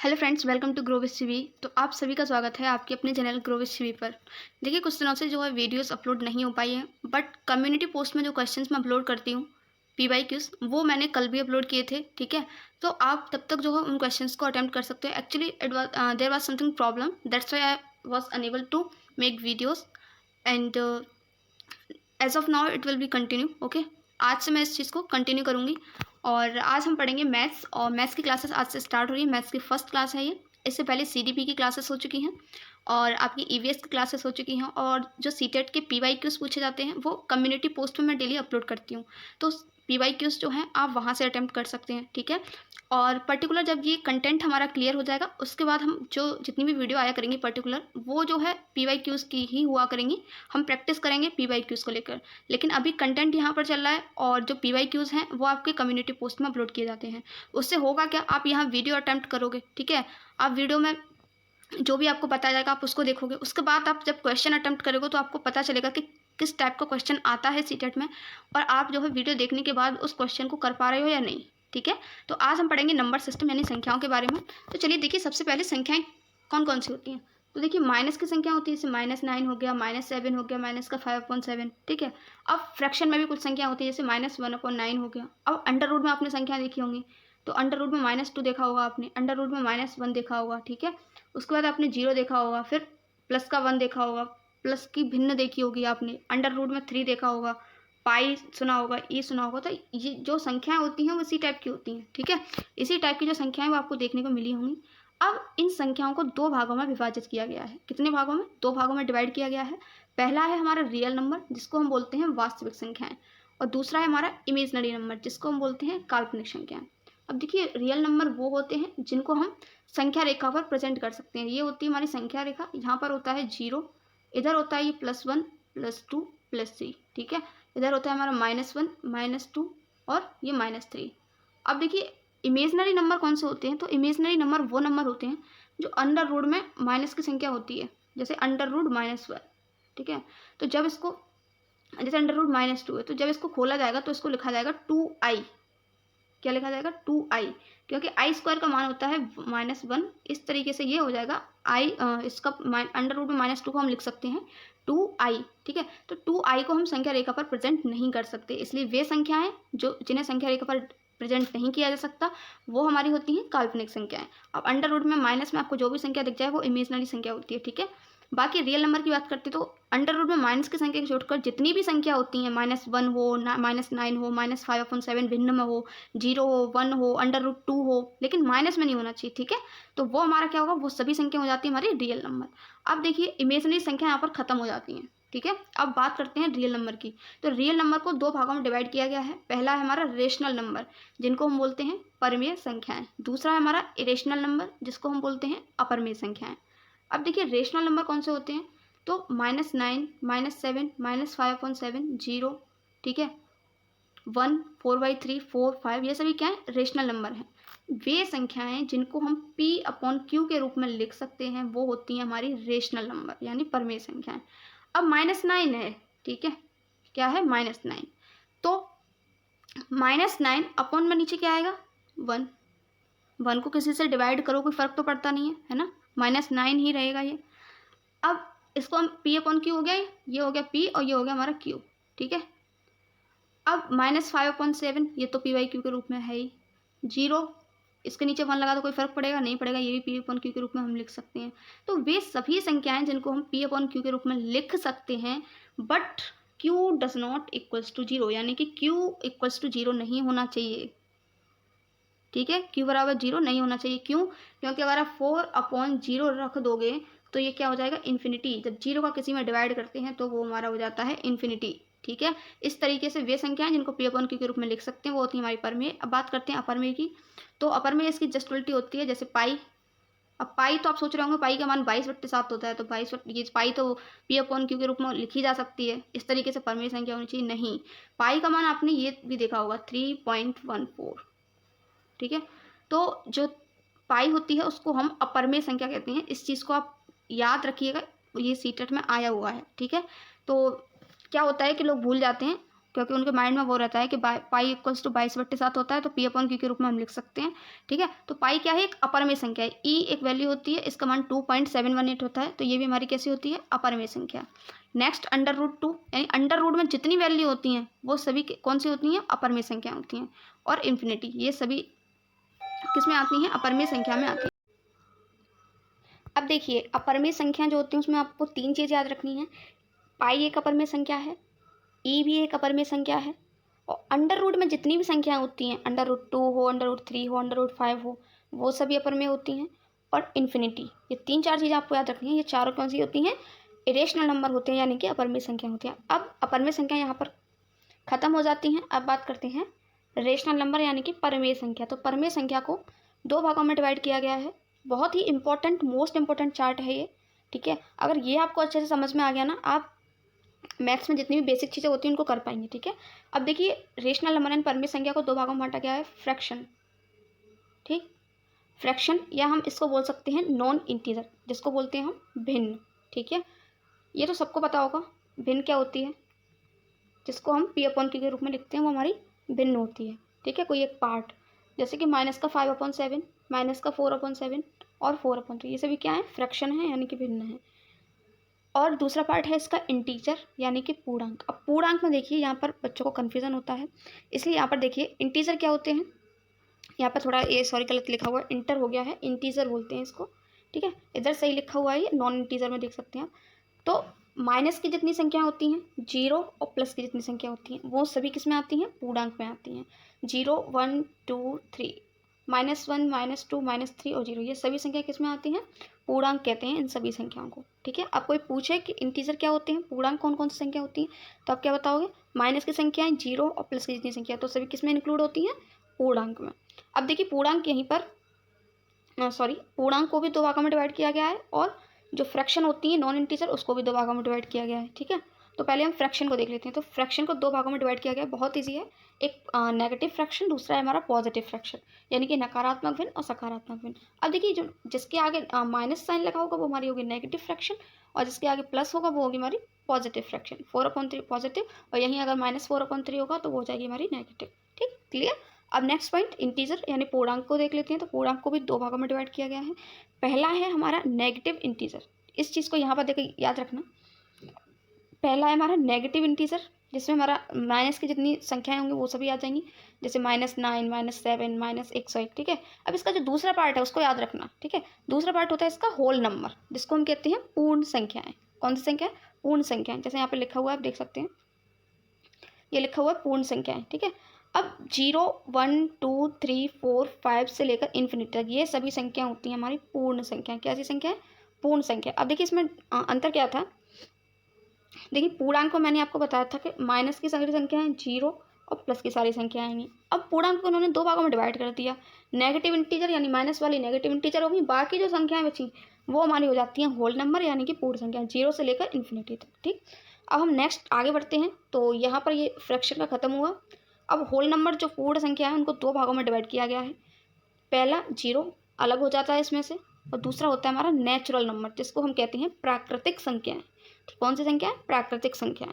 Hello friends, welcome to grow with Shivi. तो आप सभी का स्वागत है आपके अपने चैनल ग्रो विद शिवी पर। देखिए, कुछ दिनों से जो है वीडियोस अपलोड नहीं हो पाई हैं, बट कम्युनिटी पोस्ट में जो क्वेश्चंस मैं अपलोड करती हूँ पीवाईक्यूज, वो मैंने कल भी अपलोड किए थे। ठीक है, तो आप तब तक जो है उन क्वेश्चंस को अटेम्प्ट कर सकते हो। Actually there was something problem, that's why I was unable to make videos and as of now it will be continue. Okay, आज से मैं इस चीज़ को कंटिन्यू करूँगी और आज हम पढ़ेंगे मैथ्स। और मैथ्स की क्लासेस आज से स्टार्ट हो रही है। मैथ्स की फर्स्ट क्लास है ये। इससे पहले सीडीपी की क्लासेस हो चुकी हैं और आपकी ईवीएस की क्लासेस हो चुकी हैं, और जो सीटेट के पीवाईक्यूज पूछे जाते हैं वो कम्युनिटी पोस्ट में मैं डेली अपलोड करती हूँ। तो पीवाईक्यूज जो हैं आप वहाँ से अटेम्प्ट कर सकते हैं। ठीक है, और पर्टिकुलर जब ये कंटेंट हमारा क्लियर हो जाएगा उसके बाद हम जो जितनी भी वीडियो आया करेंगी पर्टिकुलर, वो जो है पीवाईक्यूज की ही हुआ करेंगी। हम प्रैक्टिस करेंगे पीवाईक्यूज को लेकर, लेकिन अभी कंटेंट यहाँ पर चल रहा है और जो पीवाईक्यूज हैं वो आपके कम्युनिटी पोस्ट में अपलोड किए जाते हैं। उससे होगा क्या, आप यहाँ वीडियो अटेम्प्ट करोगे। ठीक है, आप वीडियो में जो भी आपको बताया जाएगा आप उसको देखोगे, उसके बाद आप जब क्वेश्चन अटेम्प्ट करोगे तो आपको पता चलेगा कि किस टाइप का क्वेश्चन आता है सीटेट में, और आप जो है वीडियो देखने के बाद उस क्वेश्चन को कर पा रहे हो या नहीं। ठीक है, तो आज हम पढ़ेंगे नंबर सिस्टम यानी संख्याओं के बारे में। तो चलिए देखिए, सबसे पहले संख्याएं कौन कौन सी होती हैं। तो देखिए, माइनस की संख्या होती है, जैसे -9 हो गया, -7 हो गया, माइनस का 5/7। ठीक है, अब फ्रैक्शन में भी कुछ संख्या होती है, जैसे -1/9 हो गया। अब अंडर रूट में आपने संख्या देखी होंगी, तो अंडर रूट में -2 देखा होगा आपने, अंडर रूट में -1 देखा होगा। ठीक है, उसके बाद आपने 0 देखा होगा, फिर प्लस का 1 देखा होगा, प्लस की भिन्न देखी होगी आपने, अंडर रूट में 3 देखा होगा, पाई सुना होगा, ई सुना होगा। तो ये जो संख्याएं होती हैं वो इसी टाइप की होती हैं। ठीक है, इसी टाइप की जो संख्याएं वो आपको देखने को मिली होंगी। अब इन संख्याओं को दो भागों में विभाजित किया गया है। कितने भागों में? दो भागों में डिवाइड किया गया है। पहला है हमारा रियल नंबर, जिसको हम बोलते हैं वास्तविक संख्याएं, और दूसरा है हमारा इमेजनरी नंबर, जिसको हम बोलते हैं काल्पनिक संख्याएं। अब देखिए, रियल नंबर वो होते हैं जिनको हम संख्या रेखा पर प्रेजेंट कर सकते हैं। ये होती है हमारी संख्या रेखा। यहाँ पर होता है 0, इधर होता है ये +1 +2 +3। ठीक है, इधर होता है हमारा -1 -2 और ये -3। अब देखिए, इमेजनरी नंबर कौन से होते हैं, तो इमेजनरी नंबर वो नंबर होते हैं जो अंडर रूट में माइनस की संख्या होती है, जैसे अंडर रूट -1। ठीक है, तो जब इसको, जैसे अंडर रूट -2 है, तो जब इसको खोला जाएगा तो इसको लिखा जाएगा 2i। क्या लिखा जाएगा? 2i, क्योंकि i² का मान होता है -1। इस तरीके से ये हो जाएगा i, इसका अंडर रूट में -2 को हम लिख सकते हैं 2i। ठीक है, तो 2i को हम संख्या रेखा पर प्रेजेंट नहीं कर सकते, इसलिए वे संख्याएं जो जिन्हें संख्या रेखा पर प्रेजेंट नहीं किया जा सकता वो हमारी होती हैं काल्पनिक संख्याएं। अब अंडर रूट में माइनस में आपको जो भी संख्या दिख जाए वो इमेजनरी संख्या होती है। ठीक है, बाकी रियल नंबर की बात करते तो अंडर रूट में माइनस की संख्या को छोड़कर जितनी भी संख्या होती हैं, -1 हो, -9 हो, -5/7 भिन्न में हो, 0 हो, 1 हो, अंडर रूट 2 हो, लेकिन माइनस में नहीं होना चाहिए। ठीक है, तो वो हमारा क्या होगा, वो सभी संख्या हो जाती है हमारी रियल नंबर। अब देखिए, इमेजनरी संख्या यहाँ पर खत्म हो जाती हैं। ठीक है, अब बात करते हैं रियल नंबर की। तो रियल नंबर को दो भागों में डिवाइड किया गया है। पहला है हमारा रेशनल नंबर, जिनको हम बोलते हैं परमेय संख्याएं। दूसरा है हमारा इरेशनल नंबर, जिसको हम बोलते हैं अपरमेय संख्याएं। अब देखिए, रेशनल नंबर कौन से होते हैं, तो -9 -7 -5/7 0। ठीक है, 1 4/3 4 5, ये सभी क्या है, रेशनल नंबर हैं। वे संख्याएं जिनको हम P/Q के रूप में लिख सकते हैं वो होती हैं हमारी रेशनल नंबर यानी परमेय संख्याएं। अब -9 है। ठीक है, क्या है, -9। तो -9 अपॉन में नीचे क्या आएगा, 1। 1 को किसी से डिवाइड करो कोई फर्क तो पड़ता नहीं है ना, -9 ही रहेगा ये। अब इसको हम P/Q हो गया, ये हो गया P और ये हो गया हमारा Q। ठीक है, अब -5/7 ये तो P/Q के रूप में है ही। 0, इसके नीचे 1 लगा तो कोई फर्क पड़ेगा नहीं पड़ेगा, ये भी P/Q के रूप में हम लिख सकते हैं। तो वे सभी संख्याएं जिनको हम P/Q के रूप में लिख सकते हैं, but Q does not equals to 0, यानी कि Q इक्वल्स टू 0 नहीं होना चाहिए। ठीक है, Q बराबर 0 नहीं होना चाहिए। क्यों? क्योंकि अगर आप 4/0 रख दोगे तो ये क्या हो जाएगा, इन्फिनिटी। जब 0 का किसी में डिवाइड करते हैं तो वो हमारा हो जाता है इन्फिनिटी। ठीक है, इस तरीके से वे संख्याएं जिनको P/Q के रूप में लिख सकते हैं वो होती है हमारी परमेय। अब बात करते हैं अपरमेय की। तो अपरमेय इसकी जस्ट उल्टी होती है, जैसे पाई। अब पाई तो आप सोच रहे होंगे पाई का मान 22/7 होता है, तो 22 ये पाई तो P/Q के रूप में लिखी जा सकती है, इस तरीके से परमेय संख्या होनी चाहिए। नहीं, पाई का मान आपने ये भी देखा होगा 3.14। ठीक है, तो जो पाई होती है उसको हम अपरमेय संख्या कहते हैं। इस चीज़ को आप याद रखिएगा, ये सीटेट में आया हुआ है। ठीक है, तो क्या होता है कि लोग भूल जाते हैं क्योंकि उनके माइंड में वो रहता है कि पाई इक्वल्स टू 22/7 होता है, तो पी अपॉन क्यू के रूप में हम लिख सकते हैं। ठीक है, तो पाई क्या है, एक अपर में संख्या है, ई एक वैल्यू होती है, इसका मान 2.718 होता है, तो ये भी हमारी कैसी होती है, अपर में संख्या। नेक्स्ट √2, यानी अंडर रूट में जितनी वैल्यू होती हैं वो सभी कौन सी होती हैं, अपर में संख्या होती हैं। और इन्फिनिटी, ये सभी किस में आती हैं, अपर में संख्या में आती हैं। अब देखिए अपर में संख्या जो होती है उसमें आपको 3 चीज़ याद रखनी है। पाई एक अपर में संख्या है, ई भी एक अपर में संख्या है, और अंडर रूट में जितनी भी संख्या होती हैं, √2 हो, √3 हो, √5 हो, वो सभी अपर में होती हैं। और इन्फिनिटी, ये 3-4 चीज़ें आपको याद रखनी है। ये चारों कौन सी होती हैं, इरेशनल नंबर होते हैं, यानी कि अपर में संख्या होती है। अब अपर में संख्या यहाँ पर खत्म हो जाती हैं। अब बात करते हैं रेशनल नंबर यानी कि परमेय संख्या। तो परमेय संख्या को 2 भागों में डिवाइड किया गया है। बहुत ही इंपॉर्टेंट, मोस्ट इंपॉर्टेंट चार्ट है ये। ठीक है, अगर ये आपको अच्छे से समझ में आ गया ना, आप मैथ्स में जितनी भी बेसिक चीज़ें होती हैं उनको कर पाएंगे। ठीक है, अब देखिए रेशनल नंबर एंड परमेय संख्या को 2 भागों में बांटा गया है। फ्रैक्शन, ठीक, फ्रैक्शन, या हम इसको बोल सकते हैं नॉन इंटीजर, जिसको बोलते हैं हम भिन्न। ठीक है, ये तो सबको पता होगा भिन्न क्या होती है, जिसको हम पी अपॉन क्यू के रूप में लिखते हैं, वो हमारी भिन्न होती है। ठीक है, कोई एक पार्ट, जैसे कि -5/7, -4/7 और 4/3, ये सभी क्या है, फ्रैक्शन है, यानी कि भिन्न है। और दूसरा पार्ट है इसका इंटीजर, यानी कि पूर्णांक। अब पूर्णांक में देखिए यहाँ पर बच्चों को कन्फ्यूजन होता है, इसलिए यहाँ पर देखिए इंटीजर क्या होते हैं। यहाँ पर थोड़ा ये सॉरी गलत लिखा हुआ है, इंटर हो गया है, इंटीजर बोलते हैं इसको। ठीक है, इधर सही लिखा हुआ है, ये नॉन इंटीजर में देख सकते हैं आप। तो माइनस की जितनी संख्या होती हैं, 0 और प्लस की जितनी संख्या होती हैं, वो सभी किस में आती हैं, पूर्णांक में आती हैं। 0, 1, 2, 3, -1, -2, -3 और 0, ये सभी संख्या किस में आती हैं, पूर्णांक कहते हैं इन सभी संख्याओं को। ठीक है, आप कोई पूछे कि इंटीजर क्या होते हैं, पूर्णांक कौन कौन सी संख्या होती हैं, तो आप क्या बताओगे, माइनस की संख्याएं, 0 और प्लस की जितनी संख्या, तो सभी किस में इंक्लूड होती हैं, पूर्णांक में। अब देखिए पूर्णांक यहीं पर पूर्णांक को भी 2 भागों में डिवाइड किया गया है, और जो फ्रैक्शन होती है नॉन इंटीजर उसको भी 2 भागों में डिवाइड किया गया है। ठीक है, तो पहले हम फ्रैक्शन को देख लेते हैं। तो फ्रैक्शन को 2 भागों में डिवाइड किया गया है, बहुत ईजी है। एक नेगेटिव फ्रैक्शन, दूसरा है हमारा पॉजिटिव फ्रैक्शन, यानी कि नकारात्मक भिन्न और सकारात्मक भिन्न। अब देखिए जो जिसके आगे माइनस साइन लगा होगा वो हमारी होगी नेगेटिव फ्रैक्शन, और जिसके आगे प्लस होगा वो होगी हमारी पॉजिटिव फ्रैक्शन। 4/3 पॉजिटिव, और यहीं अगर -4/3 होगा तो वो हो जाएगी हमारी नेगेटिव। ठीक, क्लियर। अब नेक्स्ट पॉइंट इंटीजर यानी पूर्णांक को देख लेते हैं। तो पूर्णांक को भी 2 भागों में डिवाइड किया गया है। पहला है हमारा नेगेटिव इंटीजर, इस चीज़ को यहाँ पर देखिए याद रखना। पहला है हमारा नेगेटिव इंटीजर, जिसमें हमारा माइनस की जितनी संख्याएं होंगी वो सभी आ जाएंगी, जैसे -9, -7, -101। ठीक है, अब इसका जो दूसरा पार्ट है उसको याद रखना। ठीक है, दूसरा पार्ट होता है इसका होल नंबर, जिसको हम कहते हैं पूर्ण संख्याएं। कौन सी संख्या है, पूर्ण संख्याएं, जैसे यहाँ पे लिखा हुआ है, आप देख सकते हैं, ये लिखा हुआ है पूर्ण संख्याएं। ठीक है, अब 0, 1, 2, 3, 4, 5 से लेकर इन्फिनिटी तक ये सभी संख्या होती हैं हमारी पूर्ण संख्या। कैसी संख्या है, पूर्ण संख्या। अब देखिए इसमें अंतर क्या था, देखिए पूर्णांक को मैंने आपको बताया था कि माइनस की सारी संख्याएं 0 और प्लस की सारी संख्याएं आएंगी। अब पूर्णांक को उन्होंने 2 भागों में डिवाइड कर दिया। नेगेटिव इंटीजर यानी माइनस वाली नेगेटिव इंटीजर होगी, बाकी जो संख्याएं बची वो हमारी हो जाती हैं होल नंबर, यानी कि पूर्ण संख्या, 0 से लेकर इन्फिनिटी तक। ठीक, अब हम नेक्स्ट आगे बढ़ते हैं। तो यहाँ पर ये फ्रैक्शन का खत्म हुआ। अब होल नंबर जो पूर्ण संख्या है उनको 2 भागों में डिवाइड किया गया है। पहला 0 अलग हो जाता है इसमें से, और दूसरा होता है हमारा नेचुरल नंबर, जिसको हम कहते हैं प्राकृतिक संख्याएं। कौन सी संख्या है, प्राकृतिक संख्याएं।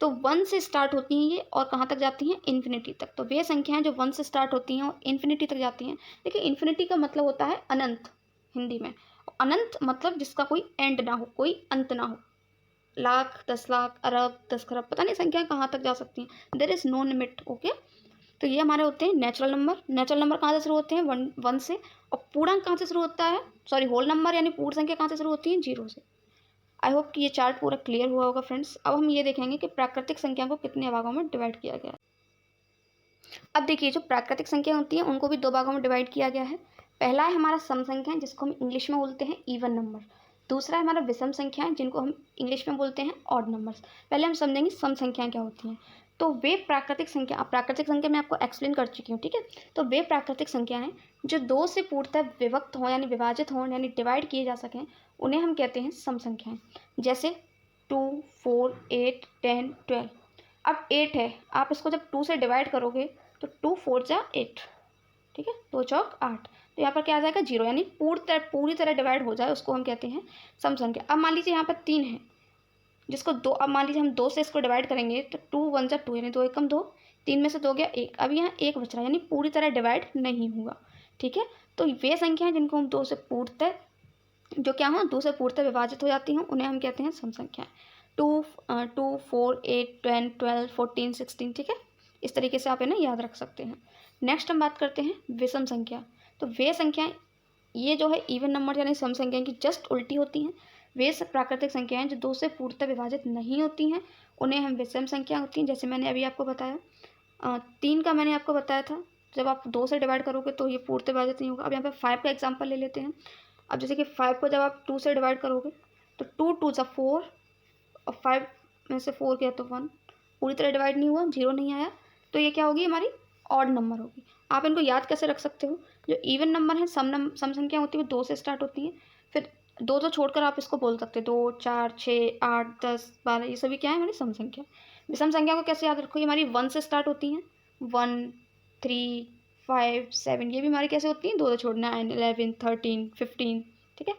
तो 1 से स्टार्ट होती हैं ये, और कहाँ तक जाती हैं, इन्फिनिटी तक। तो वे संख्याएं जो 1 से स्टार्ट होती हैं और इन्फिनिटी तक जाती हैं। देखिए इन्फिनिटी का मतलब होता है अनंत हिंदी में, अनंत मतलब जिसका कोई एंड ना हो, कोई अंत ना हो। लाख, 10 लाख, अरब, 10 खरब, पता नहीं संख्याएं कहाँ तक जा सकती हैं, there is no limit. Okay, तो ये हमारे होते हैं नेचुरल नंबर। नेचुरल नंबर कहाँ से शुरू होते हैं, 1 से। और पूर्णांक कहाँ से शुरू होता है, होल नंबर यानी पूर्ण संख्या कहाँ से शुरू होती है, 0 से। आई होप कि ये चार्ट पूरा क्लियर हुआ होगा फ्रेंड्स। अब हम ये देखेंगे कि प्राकृतिक संख्या को कितने भागों में डिवाइड किया गया है। अब देखिए जो प्राकृतिक संख्या होती है उनको भी 2 भागों में डिवाइड किया गया है। पहला है हमारा सम संख्या, जिसको हम इंग्लिश में बोलते हैं इवन नंबर। दूसरा है हमारा विषम संख्याएं, जिनको हम इंग्लिश में बोलते हैं ऑड नंबर्स। पहले हम समझेंगे सम संख्याएं क्या होती हैं। तो वे प्राकृतिक संख्या मैं आपको एक्सप्लेन कर चुकी हूँ। ठीक है, तो वे प्राकृतिक संख्याएं जो 2 से पूर्णतः विभक्त हों यानी विभाजित हों यानी डिवाइड किए जा सकें, उन्हें हम कहते हैं सम संख्याएं। जैसे 2, 4, 8, 10, 12। अब 8 है, आप इसको जब 2 से डिवाइड करोगे तो 2 4 जा 8। ठीक है, 2 चौक 8। तो यहाँ पर क्या आ जाएगा, 0, यानी पूरी तरह डिवाइड हो जाए उसको हम कहते हैं सम संख्या। अब मान लीजिए यहाँ पर 3 है, जिसको दो, अब मान लीजिए हम 2 से इसको डिवाइड करेंगे तो 2 1 जा 2 यानी 2 एकम 2, 3 में से 2 गया 1। अब यहाँ 1 बच रहा है यानी पूरी तरह डिवाइड नहीं हुआ। ठीक है, तो वे संख्या हैं जिनको हम 2 से पूर्णतः जो क्या हो 2 से पूर्णतः विभाजित हो जाती हैं उन्हें हम कहते हैं सम संख्याएं। 2 4 8 10 12 14 16। ठीक है, इस तरीके से आप इन्हें याद रख सकते हैं। नेक्स्ट हम बात करते हैं विषम संख्या। तो वे संख्याएं, ये जो है इवन नंबर यानी सम संख्याएं की जस्ट उल्टी होती हैं। वे सब प्राकृतिक संख्याएं जो 2 से पूर्णतः विभाजित नहीं होती हैं उन्हें हम विषम संख्या होती हैं। जैसे मैंने अभी आपको बताया 3 का मैंने आपको बताया था, जब आप 2 से डिवाइड करोगे तो ये पूर्णतः विभाजित नहीं होगा। अब यहाँ पे 5 का एग्जाम्पल ले लेते हैं। अब जैसे कि 5 को जब आप 2 से डिवाइड करोगे तो 2 2 जा 4 और 5 में से 4 गया तो 1, पूरी तरह डिवाइड नहीं हुआ, 0 नहीं आया, तो ये क्या होगी हमारी ऑड नंबर होगी। आप इनको याद कैसे रख सकते हो, जो इवन नंबर है सम संख्या होती है वो 2 से स्टार्ट होती हैं, फिर 2 तो छोड़कर आप इसको बोल सकते हो 2 4 6 8 10 12, ये सभी क्या है हमारी सम संख्या। विषम संख्या को कैसे याद रखो, ये हमारी 1 से स्टार्ट होती हैं, 1 3 5 7, ये भी हमारी कैसे होती हैं 2 तो छोड़ना, 9 11 13 15। ठीक है,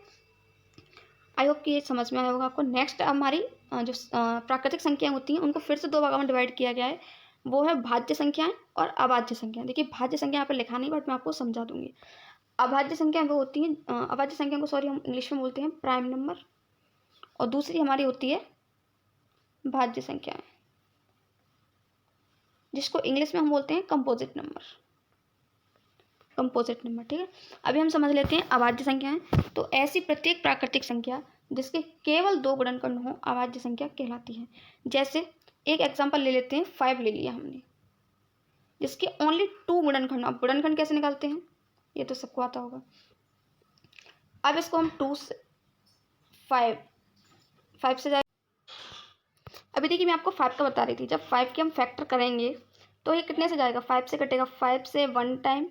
आई होप कि ये समझ में आया होगा आपको। नेक्स्ट हमारी जो प्राकृतिक संख्याएं होती हैं उनको फिर से 2 भागों में डिवाइड किया गया है, वो है भाज्य संख्याएं और अभाज्य संख्याएं। देखिए भाज्य संख्या यहाँ पर लिखा नहीं बट मैं आपको समझा दूंगी। अभाज्य संख्याएं वो होती हैं, अभाज्य संख्या को सॉरी हम इंग्लिश में बोलते हैं प्राइम नंबर, और दूसरी हमारी होती है भाज्य संख्याएं, जिसको इंग्लिश में हम बोलते हैं कंपोजिट नंबर। कंपोजिट नंबर, ठीक है। अभी हम समझ लेते हैं अभाज्य संख्याएं। तो ऐसी प्रत्येक प्राकृतिक संख्या जिसके केवल 2 गुणनखंड हों अभाज्य संख्या कहलाती है। जैसे एक एग्जांपल ले लेते हैं, 5 ले लिया हमने, जिसके ओनली 2 गुणनखंड। अब गुणनखंड कैसे निकालते हैं ये तो सबको आता होगा। अब इसको हम 2 से 5 से जाए, अभी देखिए मैं आपको 5 का बता रही थी, जब 5 के हम फैक्टर करेंगे तो ये कितने से जाएगा, 5 से कटेगा, 5 से 1 टाइम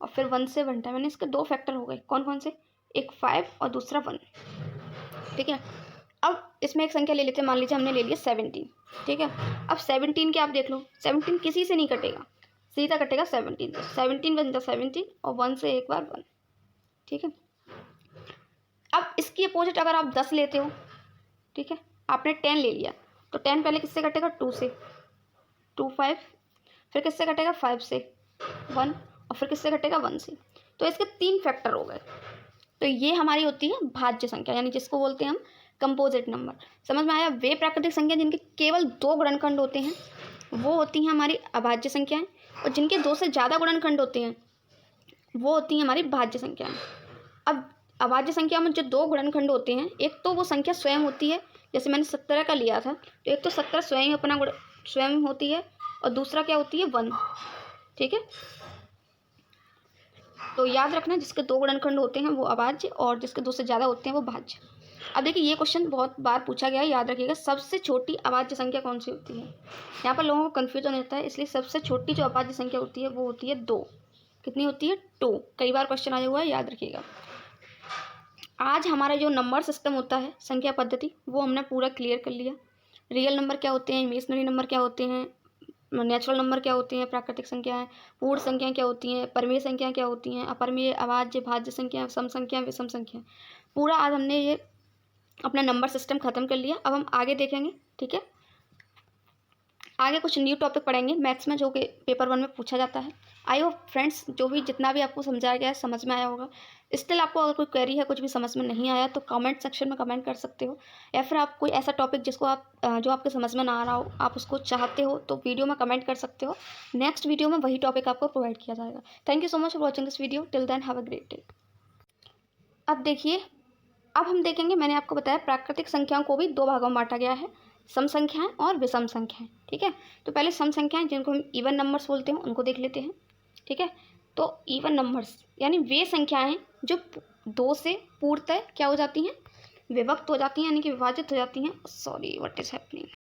और फिर 1 से 1 टाइम, यानी इसके 2 फैक्टर हो गए। कौन कौन से, एक 5 और दूसरा 1। ठीक है, अब इसमें एक संख्या ले लेते हैं, मान लीजिए हमने ले लिया 17। ठीक है, अब 17 के आप देख लो, 17 किसी से नहीं कटेगा, सीधा कटेगा 17 से। 17 बन जाए 17 और 1 से एक बार 1। ठीक है, अब इसकी अपोजिट अगर आप 10 लेते हो, ठीक है, आपने 10 ले लिया तो 10 पहले किससे कटेगा, 2 से, 2 5, फिर किससे कटेगा 5 से 1 और फिर किससे कटेगा 1 से। तो इसके 3 फैक्टर हो गए। तो ये हमारी होती है भाज्य संख्या, यानी जिसको बोलते हैं हम कंपोजिट नंबर। समझ में आया। वे प्राकृतिक संख्या जिनके केवल 2 गुणनखंड होते हैं वो होती हैं हमारी अभाज्य संख्याएं, और जिनके 2 से ज़्यादा गुणनखंड होते हैं वो होती हैं हमारी भाज्य संख्याएं। अब अभाज्य संख्या में जो 2 गुणनखंड होते हैं, एक तो वो संख्या स्वयं होती है, जैसे मैंने 17 का लिया था तो एक तो 17 स्वयं अपना स्वयं होती है, और दूसरा क्या होती है 1। ठीक है, तो याद रखना जिसके 2 गुणनखंड होते हैं वो अभाज्य और जिसके 2 से ज़्यादा होते हैं वो भाज्य। अब देखिए ये क्वेश्चन बहुत बार पूछा गया है, याद रखिएगा। सबसे छोटी अभाज्य संख्या कौन सी होती है, यहाँ पर लोगों को कन्फ्यूजन होता है, इसलिए सबसे छोटी जो अभाज्य संख्या होती है वो होती है 2। कितनी होती है, 2। कई बार क्वेश्चन आया हुआ है, याद रखिएगा। आज हमारा जो नंबर सिस्टम होता है, संख्या पद्धति, वो हमने पूरा क्लियर कर लिया। रियल नंबर क्या होते हैं, इमेजिनरी नंबर क्या होते हैं, नेचुरल नंबर क्या होते हैं, प्राकृतिक संख्याएं, पूर्ण संख्याएं क्या होती हैं, परमेय संख्याएं क्या होती हैं, अपरमेय, अभाज्य, भाज्य संख्या, सम संख्या, विषम संख्या, पूरा आज हमने ये अपना नंबर सिस्टम ख़त्म कर लिया। अब हम आगे देखेंगे। ठीक है, आगे कुछ न्यू टॉपिक पढ़ेंगे मैथ्स में, जो कि पेपर 1 में पूछा जाता है। आई होप फ्रेंड्स जो भी जितना भी आपको समझाया गया है समझ में आया होगा। स्टिल आपको अगर कोई क्वेरी है, कुछ भी समझ में नहीं आया तो कमेंट सेक्शन में कमेंट कर सकते हो, या फिर आप कोई ऐसा टॉपिक जिसको आप जो आपके समझ में ना आ रहा हो, आप उसको चाहते हो तो वीडियो में कमेंट कर सकते हो। नेक्स्ट वीडियो में वही टॉपिक आपको प्रोवाइड किया जाएगा। Thank you so much for watching this video. Till then have a great day. अब देखिए, अब हम देखेंगे, मैंने आपको बताया प्राकृतिक संख्याओं को भी 2 भागों में बांटा गया है, सम संख्याएं और विषम संख्याएं। ठीक है, तो पहले सम संख्याएं जिनको हम इवन नंबर्स बोलते हैं उनको देख लेते हैं। ठीक है, तो इवन नंबर्स यानी वे संख्याएं जो 2 से पूर्णतः क्या हो जाती हैं, विभक्त हो जाती हैं, यानी कि विभाजित हो जाती हैं। Sorry, what is happening.